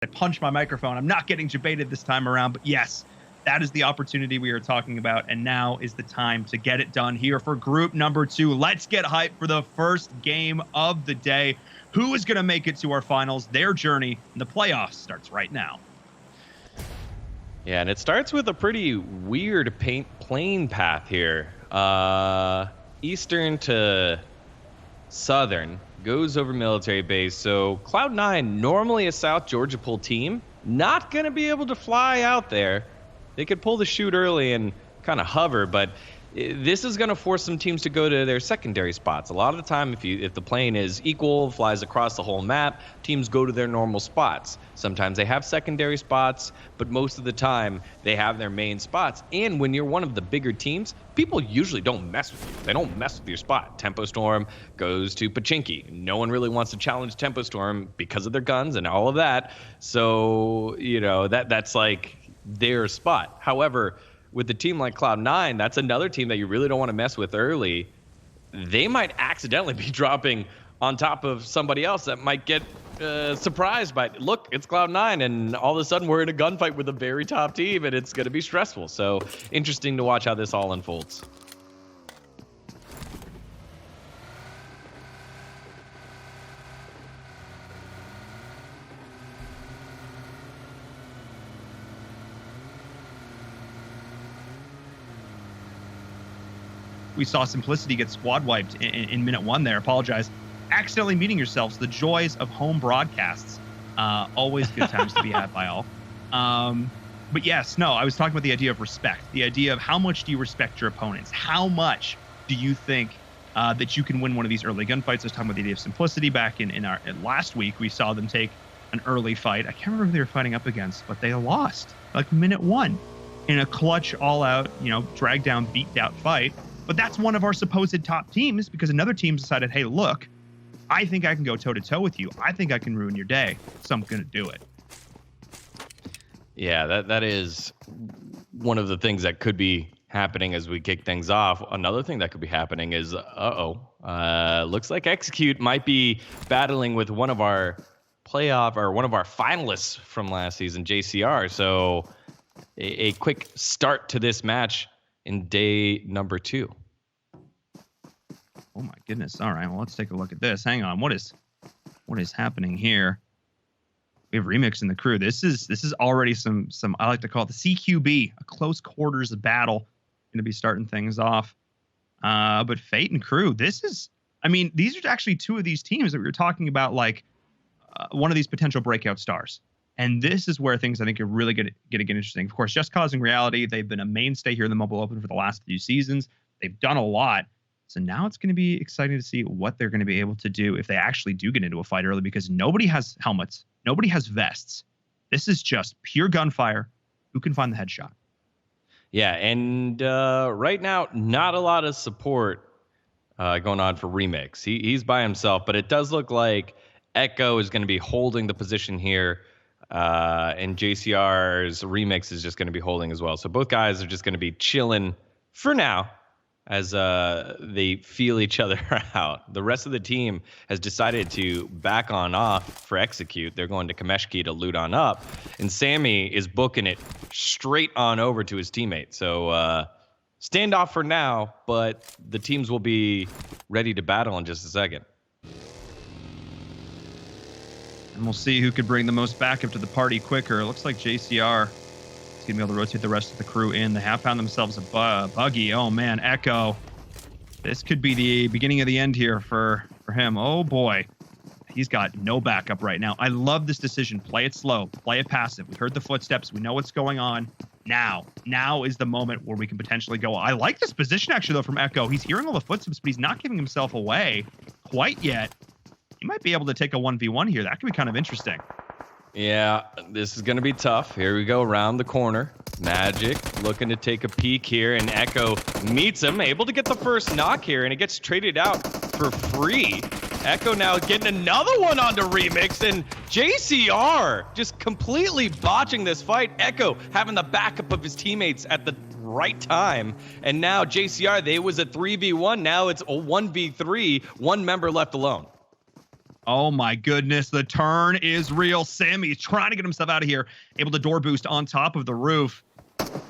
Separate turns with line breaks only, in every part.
I punched my microphone. I'm not getting debated this time around, but yes, that is the opportunity we are talking about, and now is the time to get it done here for group number 2. Let's get hyped for the first game of the day. Who is going to make it to our finals? Their journey in the playoffs starts right now.
Yeah, and it starts with a pretty weird plane path here. Eastern to Southern, goes over military base. So Cloud9, normally a South Georgia pull team, not going to be able to fly out there. They could pull the chute early and kind of hover, but this is going to force some teams to go to their secondary spots. A lot of the time, if the plane is equal, flies across the whole map, teams go to their normal spots. Sometimes they have secondary spots, but most of the time they have their main spots. And when you're one of the bigger teams, people usually don't mess with you. They don't mess with your spot. Tempo Storm goes to Pachinki. No one really wants to challenge Tempo Storm because of their guns and all of that. So, that's like their spot. However, with a team like Cloud9, that's another team that you really don't want to mess with early. They might accidentally be dropping on top of somebody else that might get surprised by, look, it's Cloud9, and all of a sudden we're in a gunfight with a very top team, and it's going to be stressful. So interesting to watch how this all unfolds.
We saw Simplicity get squad wiped in minute 1 there. Apologize. Accidentally muting yourselves. The joys of home broadcasts. Always good times to be had by all. But yes, no, I was talking about the idea of respect. The idea of how much do you respect your opponents? How much do you think that you can win one of these early gunfights? I was talking about the idea of Simplicity back in last week. We saw them take an early fight. I can't remember who they were fighting up against, but they lost like minute 1 in a clutch, all-out, drag down, beat-out fight. But that's one of our supposed top teams because another team's decided, hey, look, I think I can go toe-to-toe with you. I think I can ruin your day, so I'm going to do it.
Yeah, that is one of the things that could be happening as we kick things off. Another thing that could be happening is, looks like Execute might be battling with one of our finalists from last season, JCR. So a quick start to this match in day number 2.
Oh my goodness. All right, well, let's take a look at this. Hang on. What is happening here? We have Remix in the crew. This is already some I like to call it the CQB, a close quarters battle. Going to be starting things off. But Fate and crew, these are actually 2 of these teams that we were talking about, like one of these potential breakout stars. And this is where things, I think, are really going to get interesting. Of course, Just Causing Reality, they've been a mainstay here in the Mobile Open for the last few seasons. They've done a lot. So now it's going to be exciting to see what they're going to be able to do if they actually do get into a fight early, because nobody has helmets. Nobody has vests. This is just pure gunfire. Who can find the headshot?
Yeah, and right now, not a lot of support going on for Remix. He's by himself, but it does look like Echo is going to be holding the position here. And JCR's Remix is just going to be holding as well. So both guys are just going to be chilling for now as they feel each other out. The rest of the team has decided to back on off for Execute. They're going to Kameshki to loot on up. And Sammy is booking it straight on over to his teammate. So standoff for now, but the teams will be ready to battle in just a second.
And we'll see who could bring the most backup to the party quicker. It looks like JCR is going to be able to rotate the rest of the crew in. They have found themselves a buggy. Oh, man, Echo. This could be the beginning of the end here for him. Oh, boy. He's got no backup right now. I love this decision. Play it slow. Play it passive. We heard the footsteps. We know what's going on. Now is the moment where we can potentially go. I like this position, actually, though, from Echo. He's hearing all the footsteps, but he's not giving himself away quite yet. He might be able to take a 1v1 here. That could be kind of interesting.
Yeah, this is going to be tough. Here we go around the corner. Magic looking to take a peek here, and Echo meets him, able to get the first knock here, and it gets traded out for free. Echo now getting another one onto Remix, and JCR just completely botching this fight. Echo having the backup of his teammates at the right time, and now JCR, they was a 3v1, now it's a 1v3, one member left alone.
Oh my goodness, the turn is real. Sammy's trying to get himself out of here. Able to door boost on top of the roof.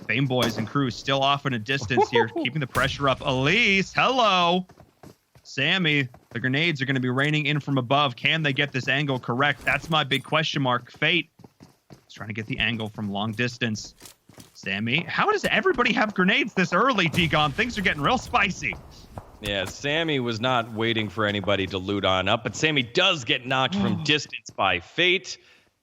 Fame Boys and crew still off in a distance here, keeping the pressure up. Elise, hello. Sammy, the grenades are going to be raining in from above. Can they get this angle correct? That's my big question mark. Fate is trying to get the angle from long distance. Sammy, how does everybody have grenades this early, Degon? Things are getting real spicy.
Yeah, Sammy was not waiting for anybody to loot on up, but Sammy does get knocked from distance by Fate.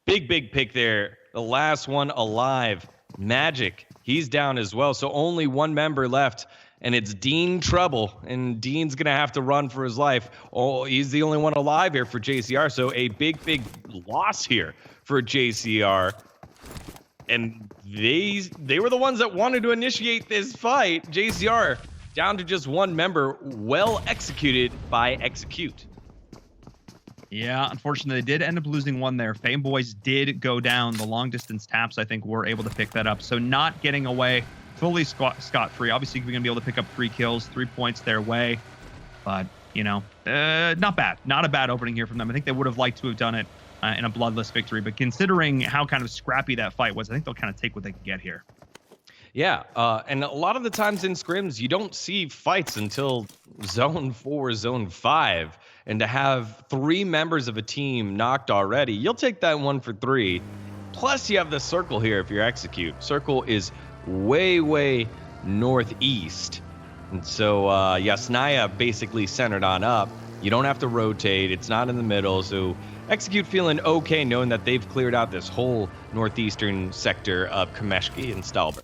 Big pick there. The last one alive. Magic, he's down as well, so only one member left. And it's Dean Trouble, and Dean's going to have to run for his life. Oh, he's the only one alive here for JCR, so a big loss here for JCR. And they were the ones that wanted to initiate this fight. JCR down to just one member, well executed by Execute.
Yeah, unfortunately, they did end up losing one there. Fame Boys did go down. The long-distance taps, I think, were able to pick that up. So not getting away fully scot-free. Obviously, we're going to be able to pick up 3 kills, 3 points their way. But, you know, not bad. Not a bad opening here from them. I think they would have liked to have done it in a bloodless victory. But considering how kind of scrappy that fight was, I think they'll kind of take what they can get here.
Yeah, and a lot of the times in scrims, you don't see fights until Zone 4, Zone 5. And to have 3 members of a team knocked already, you'll take that 1 for 3. Plus, you have the circle here if you're Execute. Circle is way northeast. And so Yasnaya basically centered on up. You don't have to rotate. It's not in the middle. So Execute feeling okay knowing that they've cleared out this whole northeastern sector of Kameshki and Stalbert.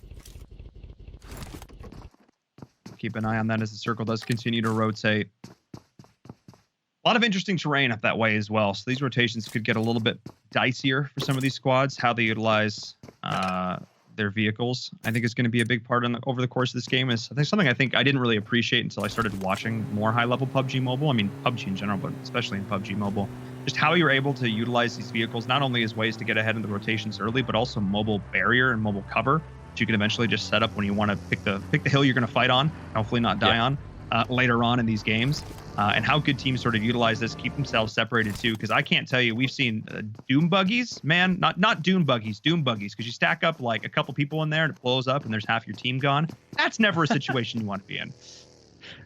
Keep an eye on that as the circle does continue to rotate. A lot of interesting terrain up that way as well. So these rotations could get a little bit dicier for some of these squads. How they utilize their vehicles, I think, is going to be a big part over the course of this game. Is I think something I didn't really appreciate until I started watching more high-level PUBG Mobile. I mean, PUBG in general, but especially in PUBG Mobile. Just how you're able to utilize these vehicles, not only as ways to get ahead in the rotations early, but also mobile barrier and mobile cover that you can eventually just set up when you want to pick the hill you're going to fight on, hopefully not die on later on in these games. And how good teams sort of utilize this, keep themselves separated too. Because I can't tell you, we've seen Doom buggies, man, not Doom buggies, Doom buggies. Because you stack up like a couple people in there and it blows up and there's half your team gone. That's never a situation you want to be in.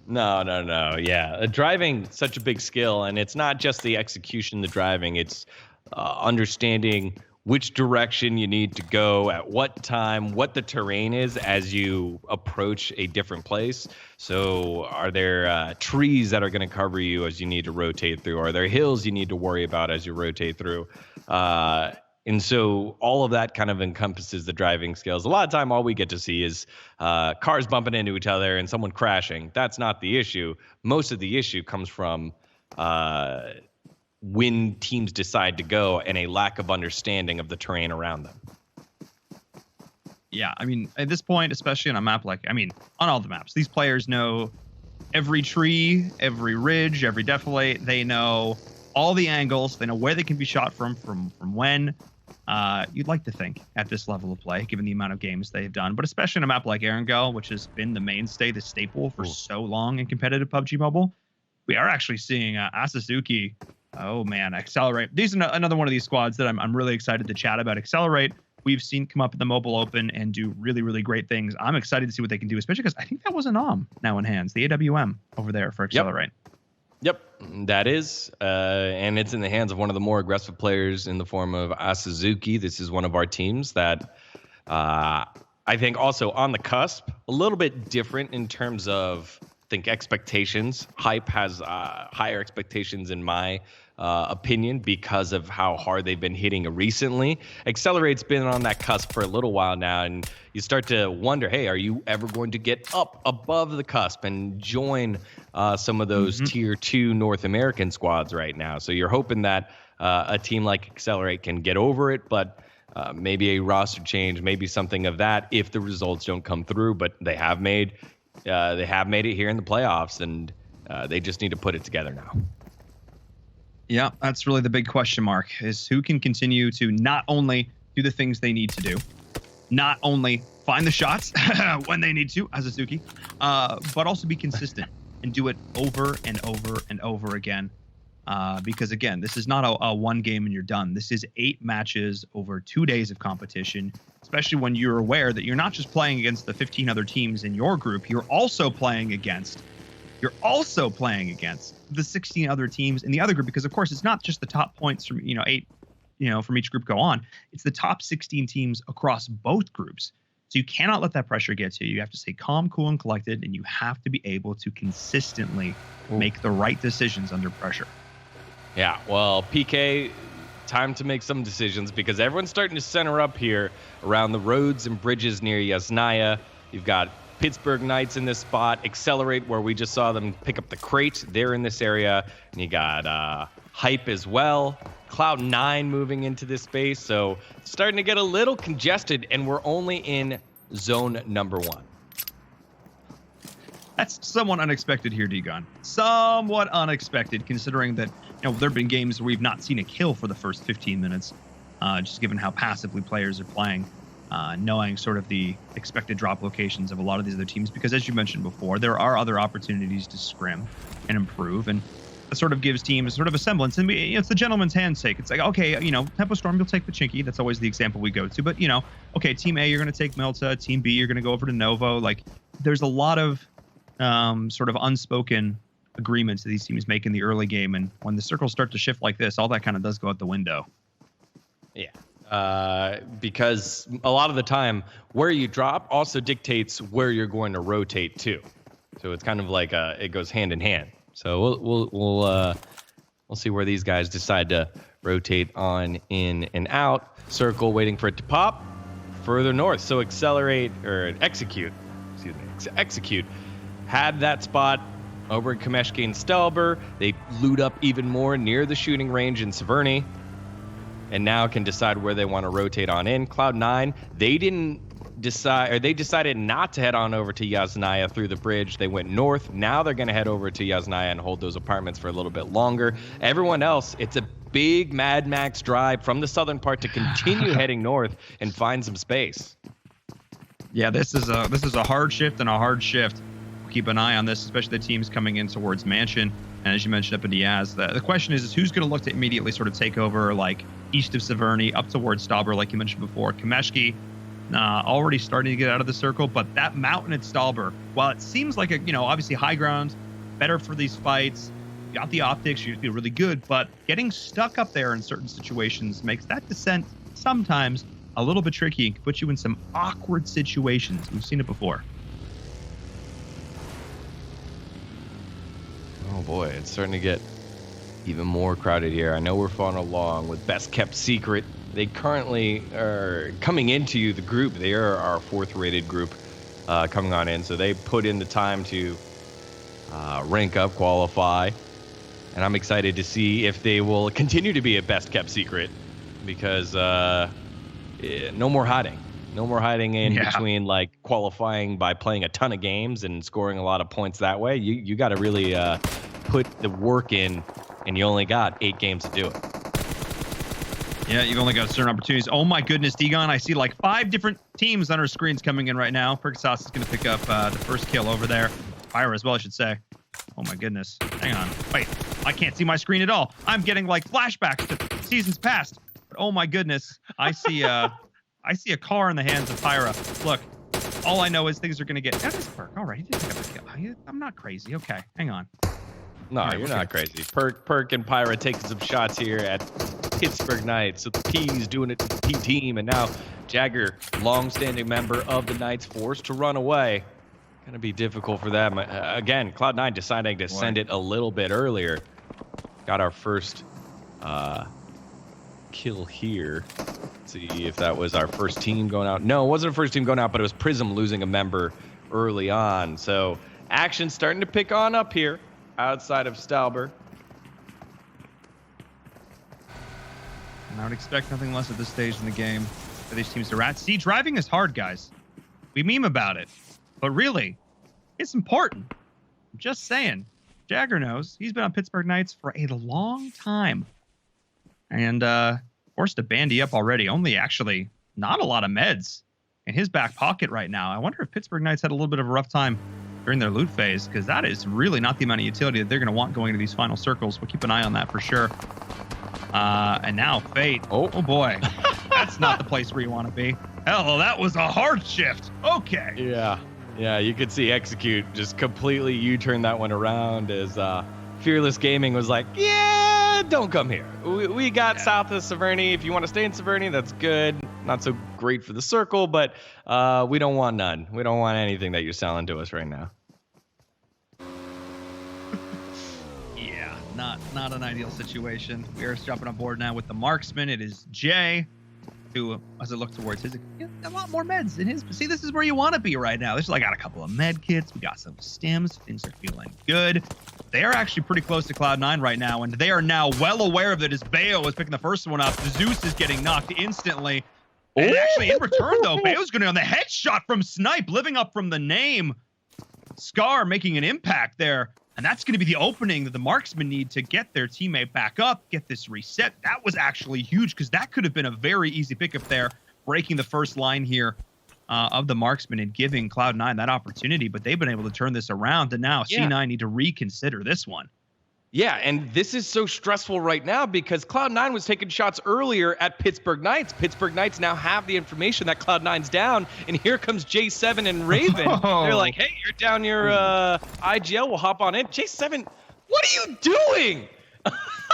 No. Yeah, driving such a big skill, and it's not just the execution, the driving. It's understanding which direction you need to go at what time, what the terrain is as you approach a different place. So are there trees that are going to cover you as you need to rotate through? Are there hills you need to worry about as you rotate through? And so all of that kind of encompasses the driving skills. A lot of time, all we get to see is cars bumping into each other and someone crashing. That's not the issue. Most of the issue comes from when teams decide to go and a lack of understanding of the terrain around them.
Yeah, I mean, at this point, especially on a map on all the maps, these players know every tree, every ridge, every defilade. They know all the angles. They know where they can be shot from when. You'd like to think at this level of play, given the amount of games they've done, but especially in a map like Erangel, which has been the mainstay, the staple for so long in competitive PUBG Mobile, we are actually seeing Asuzuki. Oh man, Accelerate. These are another one of these squads that I'm really excited to chat about. Accelerate, we've seen come up at the Mobile Open and do really great things. I'm excited to see what they can do, especially because I think that was a nom now in hands, the AWM over there for Accelerate.
Yep, that is. And it's in the hands of one of the more aggressive players in the form of Asuzuki. This is one of our teams that I think also on the cusp, a little bit different in terms of expectations. Hype has higher expectations in my opinion because of how hard they've been hitting recently. Accelerate's been on that cusp for a little while now, and you start to wonder, hey, are you ever going to get up above the cusp and join some of those tier 2 North American squads right now? So you're hoping that a team like Accelerate can get over it, but maybe a roster change, maybe something of that if the results don't come through. But they have made it here in the playoffs, and they just need to put it together now.
Yeah, that's really the big question mark, is who can continue to not only do the things they need to do, not only find the shots when they need to, Asuzuki, but also be consistent and do it over and over and over again. Because again, this is not a one game and you're done. This is 8 matches over 2 days of competition, especially when you're aware that you're not just playing against the 15 other teams in your group, you're also playing against the 16 other teams in the other group, because of course it's not just the top points from 8 from each group go on. It's the top 16 teams across both groups. So you cannot let that pressure get to you. You have to stay calm, cool, and collected, and you have to be able to consistently make the right decisions under pressure.
Yeah, well, PK, time to make some decisions because everyone's starting to center up here around the roads and bridges near Yasnaya. You've got Pittsburgh Knights in this spot, Accelerate, where we just saw them pick up the crate. They're in this area. And you got Hype as well. Cloud9 moving into this space. So it's starting to get a little congested, and we're only in zone number 1.
That's somewhat unexpected here, D-Gun. Somewhat unexpected, considering that there have been games where we've not seen a kill for the first 15 minutes, just given how passively players are playing, knowing sort of the expected drop locations of a lot of these other teams. Because as you mentioned before, there are other opportunities to scrim and improve, and it sort of gives teams sort of a semblance. And it's the gentleman's handshake. It's like, okay, Tempo Storm, you'll take the Chinky. That's always the example we go to. But, okay, Team A, you're going to take Milta. Team B, you're going to go over to Novo. Like, there's a lot of sort of unspoken agreements that these teams make in the early game, and when the circles start to shift like this, all that kind of does go out the window.
Yeah, because a lot of the time where you drop also dictates where you're going to rotate to. So it's kind of like it goes hand in hand. So we'll see where these guys decide to rotate on in and out. Circle waiting for it to pop further north. So Execute had that spot over in Kameshki and Stelber. They loot up even more near the shooting range in Severny, and now can decide where they want to rotate on in. Cloud9, they decided not to head on over to Yasnaya through the bridge. They went north. Now they're going to head over to Yasnaya and hold those apartments for a little bit longer. Everyone else, it's a big Mad Max drive from the southern part to continue heading north and find some space.
Yeah, this is a hard shift and a hard shift. Keep an eye on this, especially the teams coming in towards Mansion. And as you mentioned up in Diaz, the question is who's going to look to immediately sort of take over, like east of Severny up towards Stalber, like you mentioned before. Kameshki already starting to get out of the circle, but that mountain at Stalber, while it seems like obviously high ground, better for these fights, got the optics, you feel really good, but getting stuck up there in certain situations makes that descent sometimes a little bit tricky and can put you in some awkward situations. We've seen it before.
Oh boy, it's starting to get even more crowded here. I know we're following along with Best Kept Secret. They currently are coming into the group. They are our 4th rated group coming on in. So they put in the time to rank up, qualify. And I'm excited to see if they will continue to be a Best Kept Secret, because no more hiding. No more hiding in between, like, qualifying by playing a ton of games and scoring a lot of points that way. You got to really put the work in, and you only got 8 games to do it.
Yeah, you've only got certain opportunities. Oh my goodness, Degon, I see like 5 different teams on our screens coming in right now. Perksauce is going to pick up the first kill over there. Pyra as well, I should say. Oh my goodness. Hang on. Wait, I can't see my screen at all. I'm getting like flashbacks to seasons past. But oh my goodness, I see a car in the hands of Pyra. Look, all I know is things are going to get... That is Perk. All right, he did pick up a kill. I'm not crazy. Okay, hang on.
No,
right,
you're not crazy. Perk and Pyra taking some shots here at Pittsburgh Knights. So the P's doing it to the P team, and now Jagger, long-standing member of the Knights, forced to run away. Gonna be difficult for them. Again, Cloud9 deciding to send it a little bit earlier. Got our first kill here. Let's see if that was our first team going out. No, it wasn't our first team going out, but it was Prism losing a member early on. So action starting to pick on up here outside of Stalber.
And I would expect nothing less at this stage in the game for these teams to rat. See, driving is hard, guys. We meme about it. But really, it's important. I'm just saying. Jagger knows. He's been on Pittsburgh Knights for a long time. And forced to bandy up already. Only actually not a lot of meds in his back pocket right now. I wonder if Pittsburgh Knights had a little bit of a rough time during their loot phase, because that is really not the amount of utility that they're going to want going into these final circles. We'll keep an eye on that for sure. And now Fate. Oh boy. That's not the place where you want to be. Hell, that was a hard shift. Okay.
Yeah, you could see Execute just completely U-turn that one around as Fearless Gaming was like, yeah, don't come here. We got south of Severny. If you want to stay in Severny, that's good. Not so great for the circle, but we don't want none. We don't want anything that you're selling to us right now.
Yeah, not an ideal situation. We are jumping on board now with the marksman. It is Jay, who, as I look towards his, a lot more meds in his. See, this is where you want to be right now. This is like, I got a couple of med kits. We got some stims. Things are feeling good. They are actually pretty close to Cloud9 right now, and they are now well aware of it as Bayo is picking the first one up. Zeus is getting knocked instantly. And actually, in return, though, Bayo's going to on the headshot from Snipe, living up from the name. Scar making an impact there. And that's going to be the opening that the marksmen need to get their teammate back up, get this reset. That was actually huge, because that could have been a very easy pickup there, breaking the first line here of the marksman and giving Cloud9 that opportunity. But they've been able to turn this around, and now C9 need to reconsider this one.
Yeah, and this is so stressful right now because Cloud9 was taking shots earlier at Pittsburgh Knights. Pittsburgh Knights now have the information that Cloud9's down, and here comes J7 and Raven. They're like, hey, you're down your IGL, we'll hop on in. J7, what are you doing?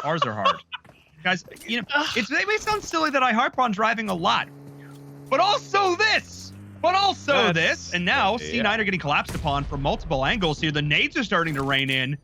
Ours are hard. Guys, you know, it may sound silly that I harp on driving a lot, but also this. And now C9 are getting collapsed upon from multiple angles here. The nades are starting to rain in.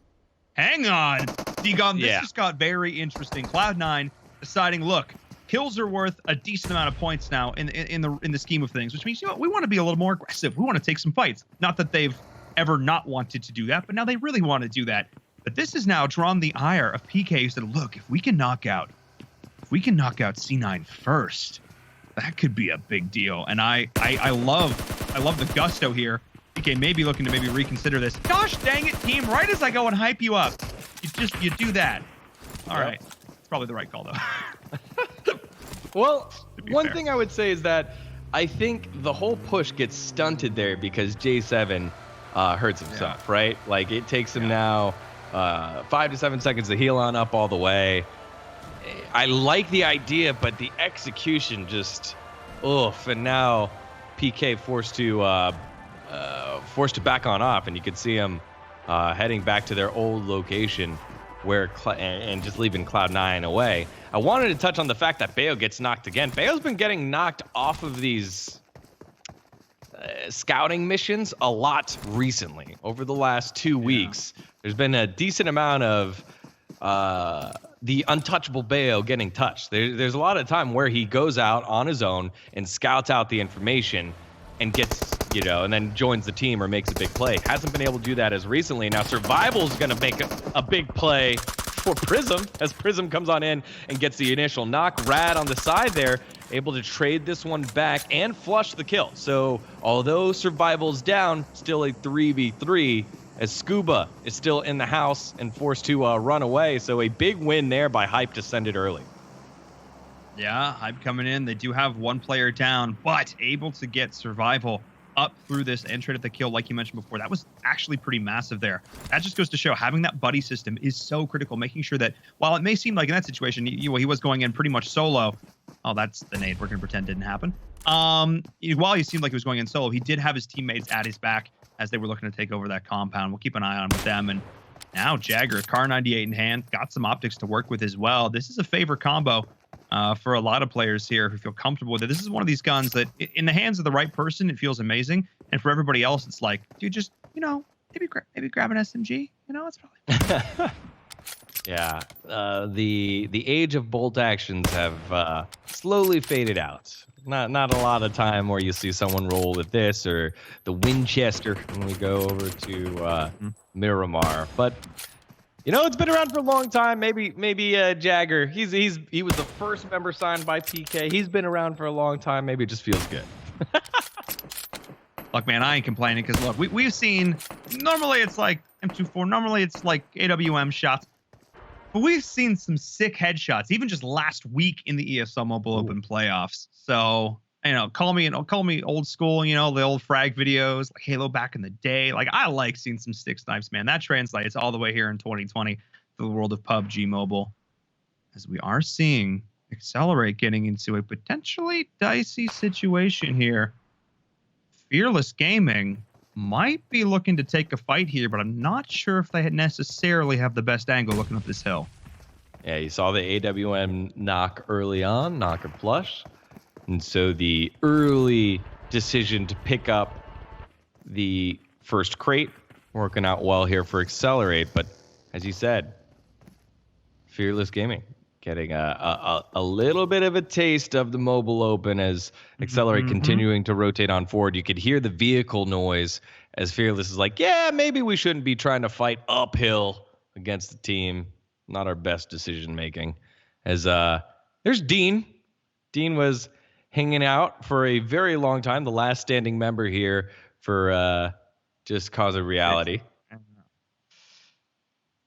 Hang on, Degon, this just got very interesting. Cloud9 deciding, look, kills are worth a decent amount of points now in the scheme of things, which means, you know, we want to be a little more aggressive. We want to take some fights. Not that they've ever not wanted to do that, but now they really want to do that. But this has now drawn the ire of PK, who said, look, if we can knock out C9 first, that could be a big deal. And I love the gusto here. PK may be looking to maybe reconsider this. Gosh dang it, team! Right as I go and hype you up, you do that. All right, it's probably the right call though.
Well, one thing I would say is that I think the whole push gets stunted there because J7 hurts himself, right? Like it takes him now 5 to 7 seconds to heal on up all the way. I like the idea, but the execution just oof. And now PK forced to back on off, and you could see him heading back to their old location where and just leaving Cloud9 away. I wanted to touch on the fact that Bayo gets knocked again. Bayo's been getting knocked off of these scouting missions a lot recently. Over the last 2 weeks, there's been a decent amount of the untouchable Bayo getting touched. There's a lot of time where he goes out on his own and scouts out the information and gets, you know, and then joins the team or makes a big play. Hasn't been able to do that as recently. Now Survival's going to make a big play for Prism as Prism comes on in and gets the initial knock. Rad on the side there, able to trade this one back and flush the kill. So although Survival's down, still a 3v3 as Scuba is still in the house and forced to run away. So a big win there by Hype to send it early.
Yeah, Hype coming in. They do have one player down, but able to get Survival up through this and trade at the kill, like you mentioned before. That was actually pretty massive there. That just goes to show having that buddy system is so critical, making sure that while it may seem like in that situation, he was going in pretty much solo. Oh, that's the nade. We're going to pretend didn't happen. While he seemed like he was going in solo, he did have his teammates at his back as they were looking to take over that compound. We'll keep an eye on with them. And now Jagger, Car 98 in hand, got some optics to work with as well. This is a favorite combo for a lot of players here who feel comfortable with it. This is one of these guns that in the hands of the right person, it feels amazing. And for everybody else, it's like, dude, just, you know, maybe grab an SMG. You know, it's probably
Yeah, the age of bolt actions have slowly faded out. Not a lot of time where you see someone roll with this or the Winchester when we go over to Miramar. But you know, it's been around for a long time. Maybe Jagger. He was the first member signed by PK. He's been around for a long time. Maybe it just feels good.
Look, man, I ain't complaining because look, we've seen normally it's like M24. Normally it's like AWM shots. But we've seen some sick headshots, even just last week in the ESL Mobile Open playoffs. So call me old school, the old frag videos, like Halo back in the day. Like, I like seeing some stick snipes, man. That translates all the way here in 2020 to the world of PUBG Mobile, as we are seeing Accelerate getting into a potentially dicey situation here. Fearless Gaming might be looking to take a fight here, but I'm not sure if they necessarily have the best angle looking up this hill.
Yeah, you saw the AWM knock early on, knock or flush. And so the early decision to pick up the first crate working out well here for Accelerate. But as you said, Fearless Gaming getting a little bit of a taste of the mobile open as Accelerate continuing to rotate on forward. You could hear the vehicle noise as Fearless is like, yeah, maybe we shouldn't be trying to fight uphill against the team. Not our best decision making. As there's Dean. Dean was hanging out for a very long time, the last standing member here for Just Cause of Reality.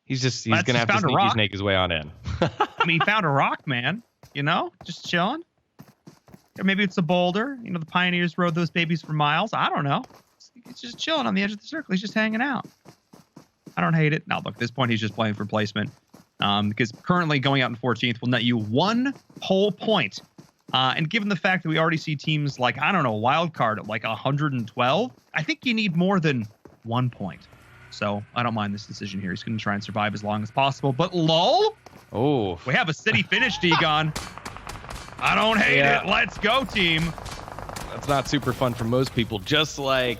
He's going to have to sneaky snake his way on in.
I mean, he found a rock, man. Just chilling. Or maybe it's a boulder. The pioneers rode those babies for miles. I don't know. He's just chilling on the edge of the circle. He's just hanging out. I don't hate it. Now, look, at this point, he's just playing for placement. Because currently going out in 14th will net you 1 whole point. And given the fact that we already see teams like, I don't know, Wildcard at like 112, I think you need more than 1 point. So I don't mind this decision here. He's going to try and survive as long as possible. But lol, we have a city finish, Degon. I don't hate it. Let's go, team.
That's not super fun for most people. Just like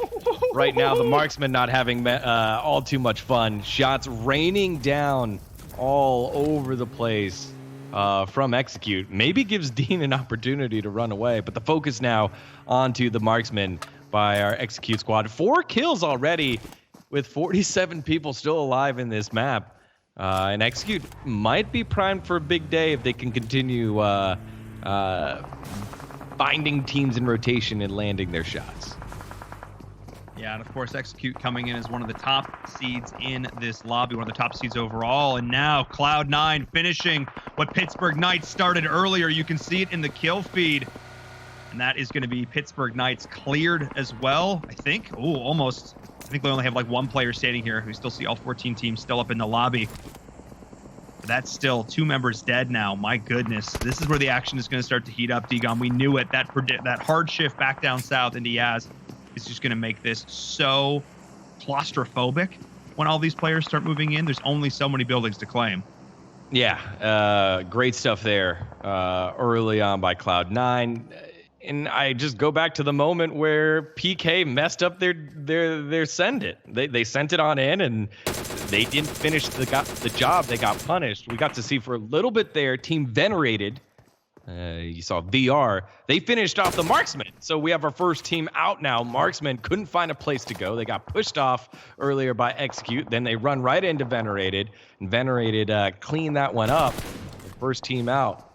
right now, the marksman not having all too much fun. Shots raining down all over the place from Execute. Maybe gives Dean an opportunity to run away. But the focus now onto the marksman by our Execute squad. 4 kills already, with 47 people still alive in this map. And Execute might be primed for a big day if they can continue finding teams in rotation and landing their shots.
Yeah, and of course, Execute coming in as one of the top seeds in this lobby, one of the top seeds overall. And now Cloud9 finishing what Pittsburgh Knights started earlier. You can see it in the kill feed. And that is going to be Pittsburgh Knights cleared as well, I think. Oh, almost. I think they only have like 1 player standing here. We still see all 14 teams still up in the lobby. But that's still 2 members dead now. My goodness. This is where the action is going to start to heat up, Degon. We knew it. That hard shift back down south into Yaz is just going to make this so claustrophobic when all these players start moving in. There's only so many buildings to claim.
Yeah, great stuff there early on by Cloud9. And I just go back to the moment where PK messed up their send it. They sent it on in, and they didn't finish the job. They got punished. We got to see for a little bit there, Team Venerated. You saw VR. They finished off the Marksman. So we have our first team out now. Marksman couldn't find a place to go. They got pushed off earlier by Execute. Then they run right into Venerated. And Venerated cleaned that one up. The first team out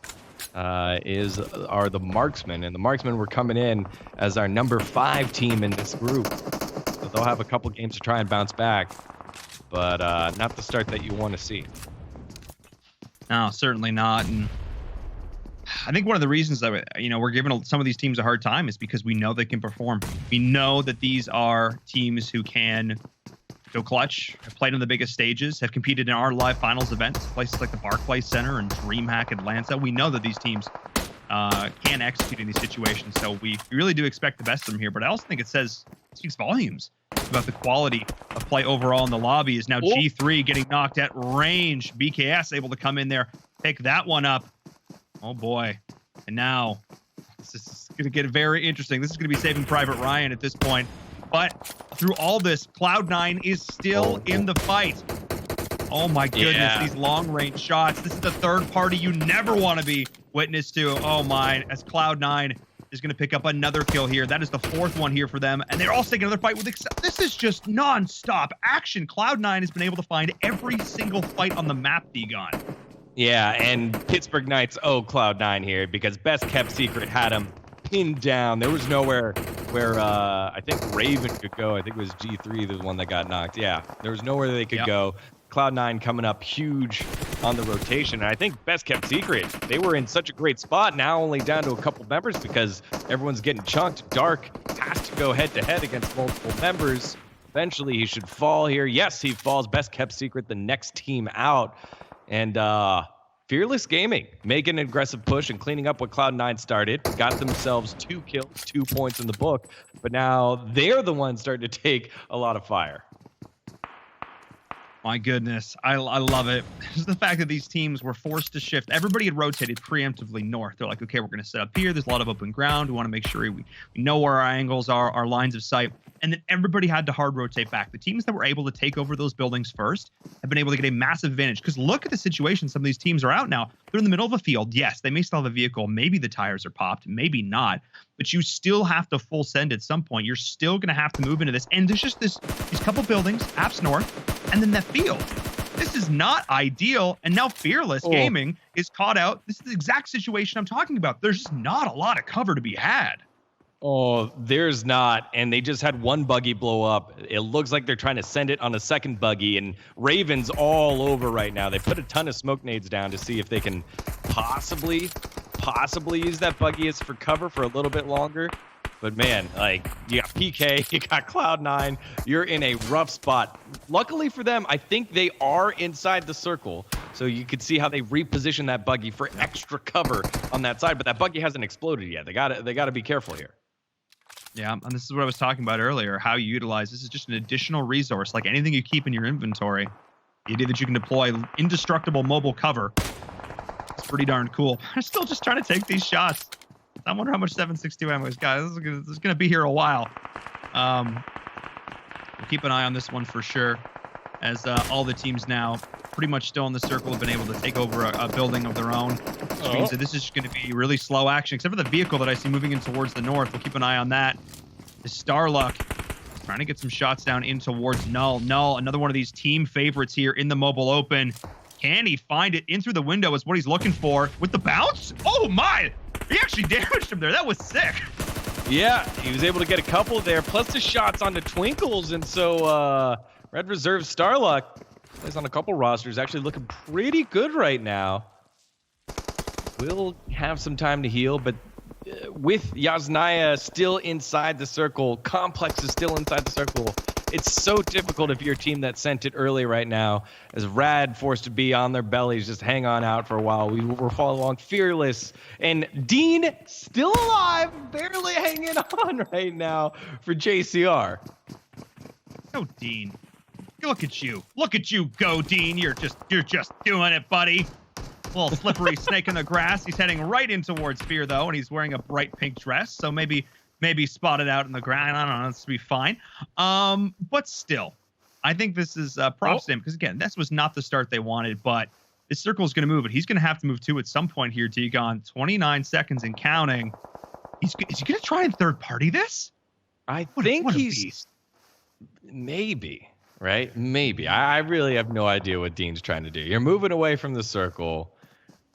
are the Marksmen. And the Marksmen were coming in as our number 5 team in this group. So they'll have a couple games to try and bounce back. But not the start that you want to see.
No, certainly not. And I think one of the reasons that we're giving some of these teams a hard time is because we know they can perform. We know that these are teams who can go clutch, have played on the biggest stages, have competed in our live finals events, places like the Barclays Center and DreamHack Atlanta. We know that these teams can execute in these situations, so we really do expect the best of them here. But I also think it speaks volumes about the quality of play overall in the lobby. Is now G3 getting knocked at range. BKS able to come in there, pick that one up. Oh boy. And now this is going to get very interesting. This is going to be Saving Private Ryan at this point. But through all this, Cloud9 is still in the fight. Oh my goodness, these long range shots. This is the third party you never want to be witness to. Oh my, as Cloud9 is going to pick up another kill here. That is the 4th one here for them. And they're also taking another fight with this is just non-stop action. Cloud9 has been able to find every single fight on the map, Degon.
Yeah, and Pittsburgh Knights owe Cloud9 here because best kept secret had him pinned down. There was nowhere where I think Raven could go. I think it was G3 the one that got knocked. Yeah, there was nowhere they could go. Cloud9 coming up huge on the rotation. And I think best kept secret, they were in such a great spot, now only down to a couple members because everyone's getting chunked. Dark has to go head-to-head against multiple members. Eventually, he should fall here. Yes, he falls. Best kept secret, the next team out. And Fearless Gaming making an aggressive push and cleaning up what Cloud9 started. Got themselves 2 kills, 2 points in the book. But now they're the ones starting to take a lot of fire.
My goodness, I love it. Just the fact that these teams were forced to shift. Everybody had rotated preemptively north. They're like, okay, we're going to set up here. There's a lot of open ground. We want to make sure we know where our angles are, our lines of sight. And then everybody had to hard rotate back. The teams that were able to take over those buildings first have been able to get a massive advantage. Because look at the situation. Some of these teams are out now. They're in the middle of a field. Yes, they may still have a vehicle. Maybe the tires are popped. Maybe not. But you still have to full send at some point. You're still going to have to move into this. And there's just these couple buildings, apps north, and then that field. This is not ideal. And now Fearless Gaming is caught out. This is the exact situation I'm talking about. There's just not a lot of cover to be had.
Oh, there's not. And they just had one buggy blow up. It looks like they're trying to send it on a second buggy. And Raven's all over right now. They put a ton of smoke nades down to see if they can possibly use that buggy as for cover for a little bit longer. But man, like, you got PK, you got Cloud9, you're in a rough spot. Luckily for them, I think they are inside the circle. So you could see how they reposition that buggy for extra cover on that side, but that buggy hasn't exploded yet. They gotta be careful here.
Yeah, and this is what I was talking about earlier, how you utilize this is just an additional resource, like anything you keep in your inventory. The idea that you can deploy indestructible mobile cover. It's pretty darn cool. I'm still just trying to take these shots. I wonder how much 7.62 ammo is. Guys, this is going to be here a while. We'll keep an eye on this one for sure, as all the teams now pretty much still in the circle have been able to take over a building of their own, which means that this is going to be really slow action, except for the vehicle that I see moving in towards the north. We'll keep an eye on that. The Starluck trying to get some shots down in towards Null. Null, another one of these team favorites here in the mobile open. Can he find it in through the window is what he's looking for with the bounce? Oh my! He actually damaged him there. That was sick.
Yeah, he was able to get a couple there, plus the shots onto Twinkles. And so Red Reserve Starluck plays on a couple rosters, actually looking pretty good right now. Will have some time to heal, but with Yasnaya still inside the circle, Complex is still inside the circle. It's so difficult if you're a team that sent it early right now, as Rad forced to be on their bellies, just hang on out for a while. We're following along Fearless, and Dean still alive, barely hanging on right now for JCR.
Oh, Dean, look at you go, Dean. You're just doing it, buddy. Little slippery snake in the grass. He's heading right in towards Fear though, and he's wearing a bright pink dress, so maybe spotted out in the ground. I don't know. This will be fine. But still, I think this is props to him because, again, this was not the start they wanted, but this circle is going to move, and he's going to have to move too at some point here, Degon. 29 seconds and counting. Is he going to try and third-party this?
I think he's... Maybe, right? Maybe. I really have no idea what Dean's trying to do. You're moving away from the circle.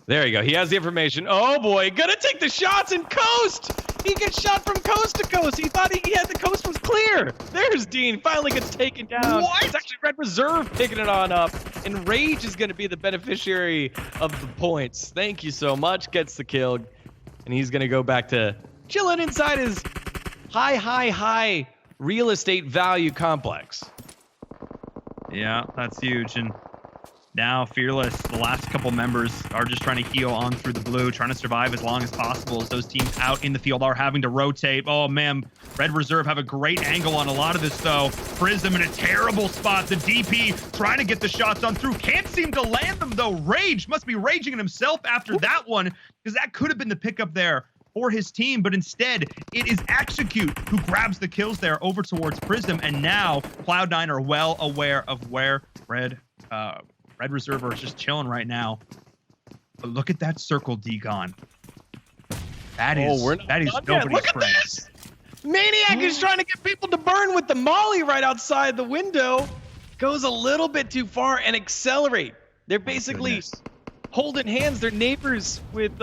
There you go. He has the information. Oh, boy. Gonna take the shots and coast! He gets shot from coast to coast. He thought he had the coast was clear. There's Dean. Finally gets taken down.
What?
It's actually Red Reserve picking it on up. And Rage is going to be the beneficiary of the points. Thank you so much. Gets the kill. And he's going to go back to chilling inside his high real estate value complex.
Yeah, that's huge. And now Fearless, the last couple members are just trying to heal on through the blue, trying to survive as long as possible as those teams out in the field are having to rotate. Oh, man, Red Reserve have a great angle on a lot of this, though. Prism in a terrible spot. The DP trying to get the shots on through. Can't seem to land them, though. Rage must be raging at himself after that one, because that could have been the pickup there for his team, but instead it is Execute who grabs the kills there over towards Prism, and now Cloud9 are well aware of where Red Reserve are just chilling right now. But look at that circle, Degon. That is nobody's friend.
This. Maniac is trying to get people to burn with the molly right outside the window. Goes a little bit too far and accelerate. They're basically holding hands. They're neighbors with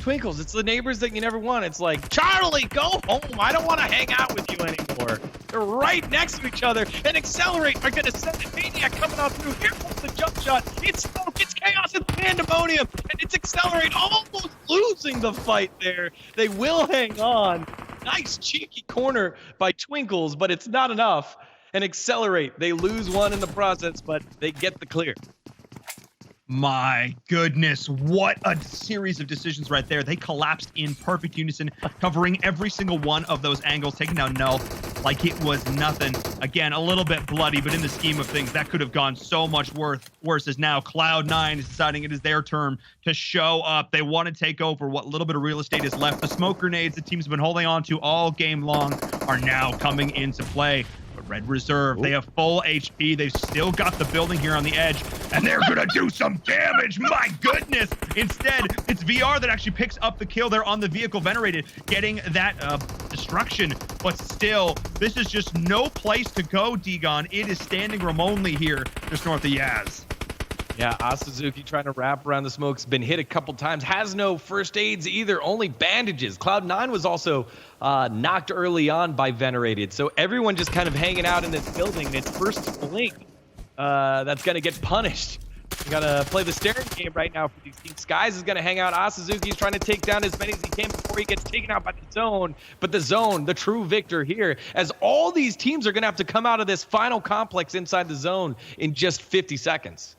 Twinkles. It's the neighbors that you never want. It's like, Charlie, go home. I don't want to hang out with you anymore. They're right next to each other, and Accelerate are going to send it. Maniac coming on through. Here comes the jump shot. It's smoke, it's chaos, it's pandemonium, and it's Accelerate almost losing the fight there. They will hang on. Nice cheeky corner by Twinkles, but it's not enough. And Accelerate, they lose one in the process, but they get the clear.
My goodness, what a series of decisions right there. They collapsed in perfect unison, covering every single one of those angles, taking down Null like it was nothing. Again, a little bit bloody, but in the scheme of things, that could have gone so much worse as now Cloud9 is deciding it is their turn to show up. They want to take over what little bit of real estate is left. The smoke grenades the teams have been holding on to all game long are now coming into play. Red Reserve, they have full HP. They've still got the building here on the edge, and they're gonna do some damage. My goodness. Instead, it's VR that actually picks up the kill there on the vehicle venerated, getting that destruction. But still, this is just no place to go, Digon. It is standing room only here, just north of Yaz.
Yeah, Asuzuki trying to wrap around the smokes, been hit a couple times, has no first aids either, only bandages. Cloud9 was also knocked early on by Venerated, so everyone just kind of hanging out in this building. And it's first to blink that's going to get punished. You got to play the staring game right now for these teams. Skies is going to hang out. Asuzuki is trying to take down as many as he can before he gets taken out by the zone. But the zone, the true victor here, as all these teams are going to have to come out of this final complex inside the zone in just 50 seconds.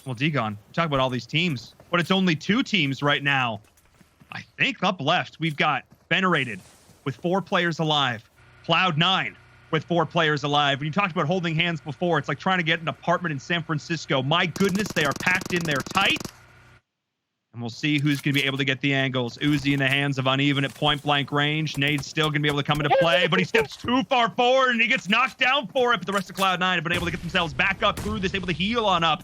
Well, Digon, talk about all these teams, but it's only 2 teams right now. I think up left, we've got Venerated with 4 players alive, Cloud9 with 4 players alive. When you talked about holding hands before, it's like trying to get an apartment in San Francisco. My goodness, they are packed in there tight. And we'll see who's going to be able to get the angles. Uzi in the hands of Uneven at point-blank range. Nade's still going to be able to come into play, but he steps too far forward, and he gets knocked down for it. But the rest of Cloud9 have been able to get themselves back up through this, able to heal on up.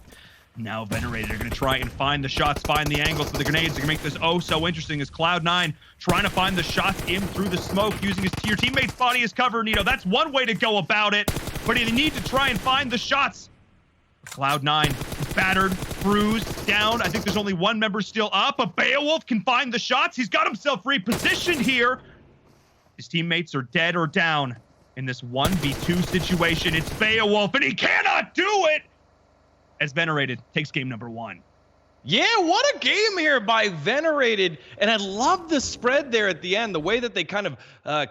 Now Venerated are going to try and find the shots, find the angles for the grenades. They're going to make this oh so interesting as Cloud9 trying to find the shots in through the smoke using your teammate's body as cover, Nito. That's one way to go about it, but you need to try and find the shots. Cloud9 battered, bruised, down. I think there's only one member still up, but Beowulf can find the shots. He's got himself repositioned here. His teammates are dead or down in this 1v2 situation. It's Beowulf, and he cannot do it! As Venerated takes game number 1.
Yeah, what a game here by Venerated. And I love the spread there at the end, the way that they kind of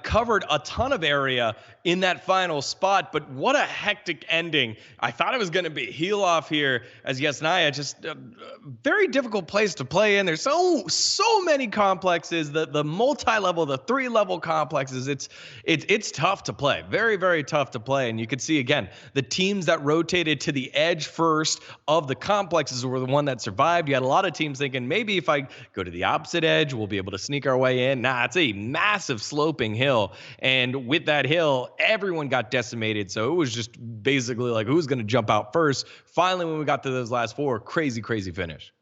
covered a ton of area in that final spot. But what a hectic ending. I thought it was going to be heel off here as Yasnaya, just a very difficult place to play in. There's so many complexes, the multi-level, the 3-level complexes. It's tough to play, very, very tough to play. And you could see, again, the teams that rotated to the edge first of the complexes were the one that survived. You had a lot of teams thinking, maybe if I go to the opposite edge, we'll be able to sneak our way in. Nah, it's a massive sloping hill. And with that hill, everyone got decimated. So it was just basically like, who's going to jump out first? Finally, when we got to those last 4, crazy finish.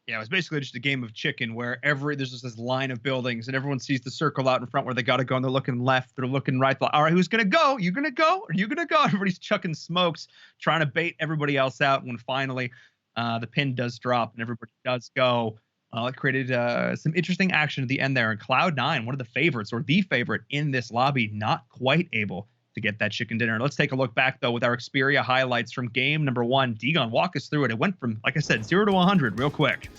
Yeah, it was basically just a game of chicken where there's just this line of buildings and everyone sees the circle out in front where they got to go and they're looking left, they're looking right. All right, who's going to go? You going to go? Are you going to go? Everybody's chucking smokes, trying to bait everybody else out. When finally the pin does drop and everybody does go. It created some interesting action at the end there. And Cloud9, one of the favorites or the favorite in this lobby, not quite able to get that chicken dinner. Let's take a look back, though, with our Xperia highlights from game number 1. Digon, walk us through it. It went from, like I said, 0 to 100 real quick.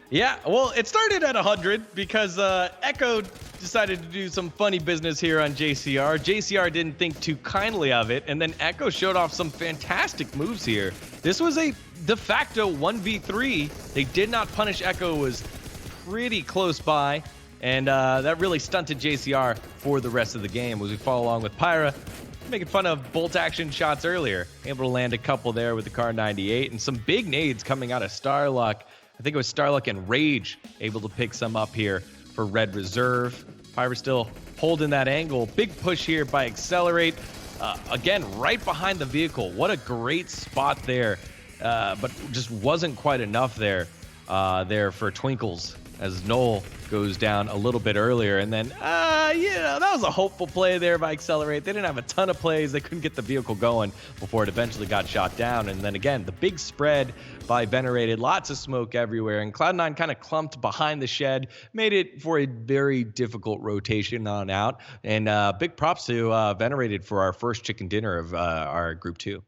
Yeah, well, it started at 100 because Echo decided to do some funny business here on JCR. JCR didn't think too kindly of it, and then Echo showed off some fantastic moves here. This was a de facto 1v3. They did not punish Echo, was pretty close by, and that really stunted JCR for the rest of the game as we follow along with Pyra, making fun of bolt action shots earlier. Able to land a couple there with the Car 98, and some big nades coming out of Starluck. I think it was Starluck and Rage able to pick some up here for Red Reserve. Pyra still holding that angle. Big push here by Accelerate. Again, right behind the vehicle. What a great spot there. But just wasn't quite enough there for Twinkles as Noel goes down a little bit earlier. And then, that was a hopeful play there by Accelerate. They didn't have a ton of plays. They couldn't get the vehicle going before it eventually got shot down. And then again, the big spread by Venerated, lots of smoke everywhere. And Cloud9 kind of clumped behind the shed, made it for a very difficult rotation on out. And big props to Venerated for our first chicken dinner of our Group 2.